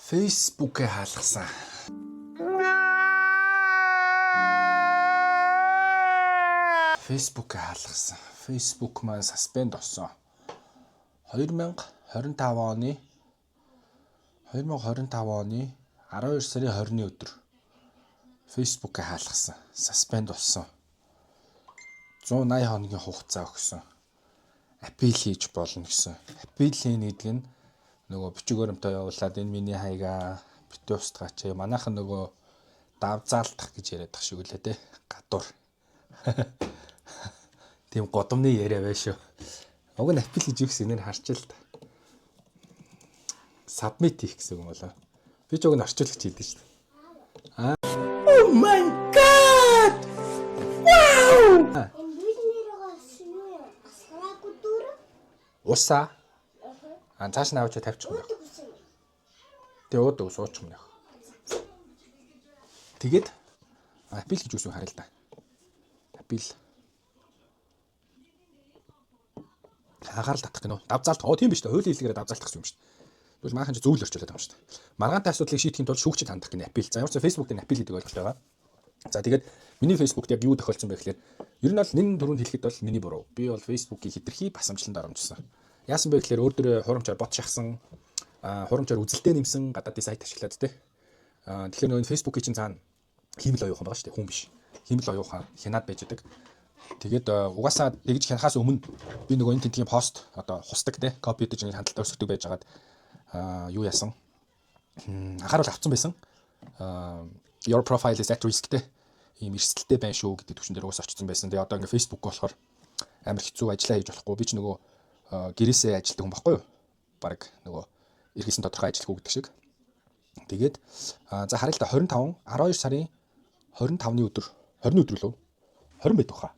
Facebook-ээ хаалгасан. Facebook маань suspend болсон. 2025 оны 12 сарын 20-ны өдөр Facebook-ээ хаалгасан. Suspend болсон. 180 хоногийн хугацаа өгсөн. Апил хийж болно гэсэн. Апил хийн гэдэг нь нөгөө бичиг баримтаа явуулаад энэ миний хаягаа бити устгаач. Манайхан нөгөө давзаалтах гэж яриад тах шиг үлээ те. Гадуур. Тийм годомны яриа байш шүү. Уг нь апил гэж югс энээр харч л та. Submit хийх гэсэн юм болоо. Би ч уг нь орчуулагч хэлдэг шүү дээ. Oh my god! Wow! Уса. Цааш нь авч тавьчих юм. Тэгээ уудаг суучих юм. Тэгээд апил гэж үсэг харъя л да. Апил. Анхаарал татах гинөө. Давзаалт. Тийм биш үү? Хуулийн хэллэгээр давзаалтах юм шүү дээ. Тэгвэл maaхан ч зөвлөл орчуулад байгаа юм шүү дээ. Маргаантай асуудлыг шийдэхин тулд шүүгчд хандах гинэ апил. За ямар ч Facebook дээр апил гэдэг ойлголт байгаа. За тэгээд миний Facebook-д яг юу тохиолдсон бэ гэхээр ер нь бол нэн дөрөнд хэлэхэд бол миний буруу. Би бол Facebook-ийг хэтэрхий басамжланд оромжсон. Яасан бэ гэхээр өөр дөрөө хурамчаар бот шахсан, хурамчаар үзэлтэй нэмсэн гадаадын сайт ашиглаад тэ. Тэгэхээр нөгөө Facebook-ийн чинь цаана хиймэл оюухан байгаа шүү дээ. Хүн биш. Хиймэл оюухан хянаад байж байгаа. Тэгээд угаасаа тэгж хянахаас өмнө би нөгөө энэ тентгийн пост одоо хусдаг тэ. Копи хийж нэг хандлтаа өсгдөг байж хагаад юу яасан? Анхааруул авцсан байсан. Your profile is at risk тэ. Ийм эрсдэлтэй байна шүү гэдэг төвшин дээр уус очсон байсан. Тэгээ одоо ингээ Facebook болохоор амар хэцүү ажиллаа хийж болохгүй. Би ч нөгөө гэрээсээ ажилладаг хүн байхгүй юу? Бараг нөгөө эргэсэн тодорхой ажилгүй гэдэг шиг. Тэгээд за харъя л да 12 сарын 25-ны өдөр 20-ны өдөр лөө 20 байдаг хаа.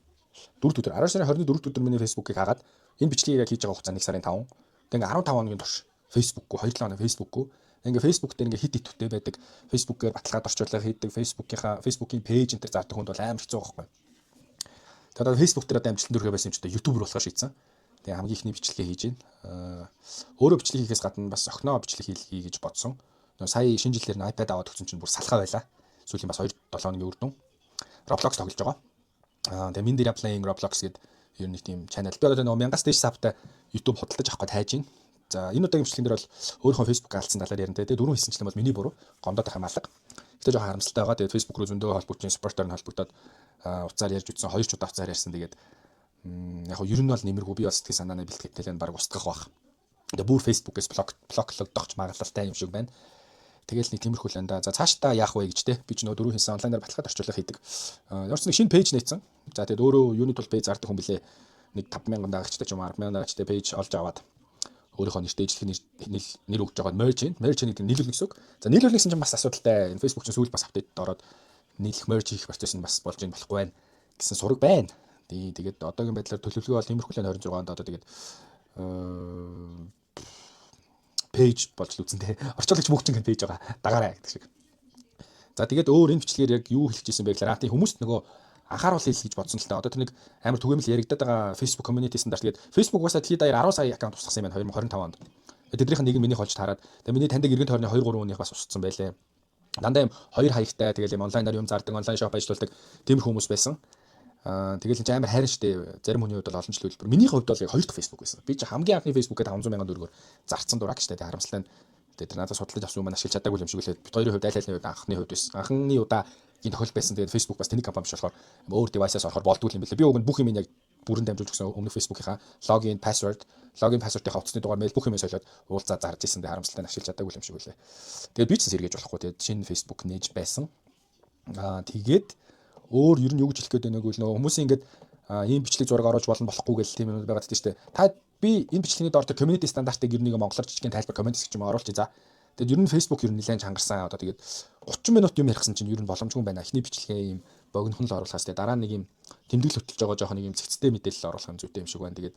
4 өдөр 12 сарын 24 өдөр миний Facebook-ыг хагаад энэ бичлэгийг яг хийж байгаа хугацаа 1 сарын 5. Тэгээ 15 хоногийн турш Facebook-гүй 2 хоног Facebook-гүй ингээ Facebook дээр ингээ хит хиттэй байдаг. Facebook-ээр баталгаад орчуулга хийдэг. Facebook-ийн пэйж энэ төр зардаг хүнд бол амар хэцүү байхгүй. Тэгээд Facebook дээр одоо амжилтанд хүрэхээ байсан юм ч одоо YouTube-р болохоо шийдсэн. Тэгээ хамгийн ихний бичлэгээ хийж байна. Өөрөө бичлэг хийхээс гадна бас охиноо бичлэг хийлгэе гэж бодсон. Сая шинэ жилээр нь iPad аваад өгсөн чинь бүр салхаа байлаа. Сүүлийн бас 2-7 хоногийн үр дүн. Roblox тоглож байгаа. Тэгээ Mindy Playing Roblox гэдэг ер нь тийм channel. Би одоо нөгөө 1000 stage sub-тай YouTube худалдаж авах гээд хайж байна. За энэ удаагийн бичлэгэн дээр бол өөрийнхөө Facebook алдсан талаар ярина. Тэгээ дөрөв хийсэнчлэн бол миний буруу. Гомдоод байх юм алга. Гэтэ жоохон харамсалтай байгаа. Тэгээ Facebook руу зөндөө холбогдсон спортоор нь холбогдоод уцаар ярьж үтсэн 2 ч удаа уцаар ярьсан. Тэгээд яг нь ер нь бол нэмэргүй би бас сэтгэл санааны бэлтгэл нь баг устгах байх. Тэгээ бүр Facebook-ээс блоклогдохч магадлалтай юм шиг байна. Тэгэл нэг тиймэрхүү л энэ. За цаашдаа яах вэ гэж те. Би ч нөө дөрөв хийсэн онлайнаар баталгаад орчуулга хийдэг. Ямар ч нэг шинэ пэйж нээсэн. За тэгээд өөрөө юуны тул пэйж зардаг хүн блэ. Нэг 5000 дагагчтай ч юм 100000 дагагчтай пэйж олж аваад өөрийнхөө нэртэй ижлэх нэр өгж байгаа merge гэдэг нь нийлүүлнэ гэсэн үг. За нийлүүлнэ гэсэн чинь бас асуудалтай. Энэ Facebook чинь сүүл бас апдейт ороод нийлэх merge хийх процесс нь бас болж ийн болохгүй байна гэсэн сураг байна. Тэгээд одоогийн байдлаар төлөвлөгөө бол тиймэрхүү л 26 онд одоо тэгээд пэйж болж л үзэн тэ. Орчуулагч мөгчин гэх пэйж байгаа. Дагаарай гэдэг шиг. За тэгээд өөр энэ бичлэгээр яг юу хэлж ирсэн бэ гэхээр тийм хүмүүст нөгөө анхааруул хэл гэж бодсон л та. Одоо тэр нэг амар түгээмэл яригадаад байгаа Facebook community-сэн даар тэгээд Facebook угаасаа дэлхийд даяар 10 сая аккаунт устгасан юм байна 2025 онд. Тэднийх нэг нь миний холж таарад. Тэгээд миний таньдаг эргэн тойрны 2 3 хүнийх бас устсан байлээ. Дандаа юм хоёр хаягтай тэгээд юм онлайнаар юм зардаг, онлайн шоп ажилладаг тийм хүмүүс байсан. Тэгэл энэ амар хайрын штэ. Зарим хүний хувьд бол олон жил хэлбэр. Миний хувьд бол яг хоёр дахь Facebook байсан. Би ч хамгийн анхны Facebook-д 500,000 төгрөгөөр зарцсан дурак штэ. Харамслаа. Тэгээд надад судалж авсан юм маань ашиглаж чадаагүй юм шиг үлээ. Бид хоёрын хувьд аль аль нь анхны хувьд байсан. Анхны удаагийн тохиол байсан. Тэгээд Facebook бас тэний компани биш болохоор өөр девайсаас орохоор болдгүй юм билээ. Би уг нь бүх юм яг бүрэн дамжуулж өгсөн өмнөх Facebook-ийнхаа login password-ийн хувцсны дугаар мэйл бүх юм солиод уулзаа зарж исэн. Тэгээд харамслаа ашиглаж чадаагүй юм шиг үлээ. Тэгээд би ч сэргээж болохгүй. Тэгээд шинэ Facebook нээж байсан. Тэгээд өөр ер нь юу гэж хэлэх гээд байгааг нөгөө хүмүүсийн ингээд ийм бичлэг зураг оруулж болно болохгүй гэл тийм юм байгаад тийм шүү дээ. Та би энэ бичлэгийн доор community стандартыг ер нь монголоор жижигхэн тайлбар коммент гэж юм оруулчих за. Тэгээд ер нь Facebook ер нь нэлээд чангарсан. Одоо тэгээд 30 минут юм ярьсан чинь ер нь боломжгүй байна. Эхний бичлэгээ ийм богинохон л оруулахаас тэгээд дараа нэг ийм тэмдэглэл хөтлж байгаа жоох нэг ийм цэгцтэй мэдээлэл оруулах нь зүйтэй юм шиг байна. Тэгээд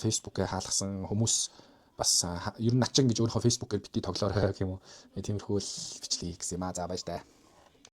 Facebook-ээ хаалгасан хүмүүс бас ер нь начин гэж өөрийнхөө Facebook-ээр бити тоглоорой гэх юм уу. Тиймэрхүү л бичлэг хийх гэсэн юм аа. За баяр таа.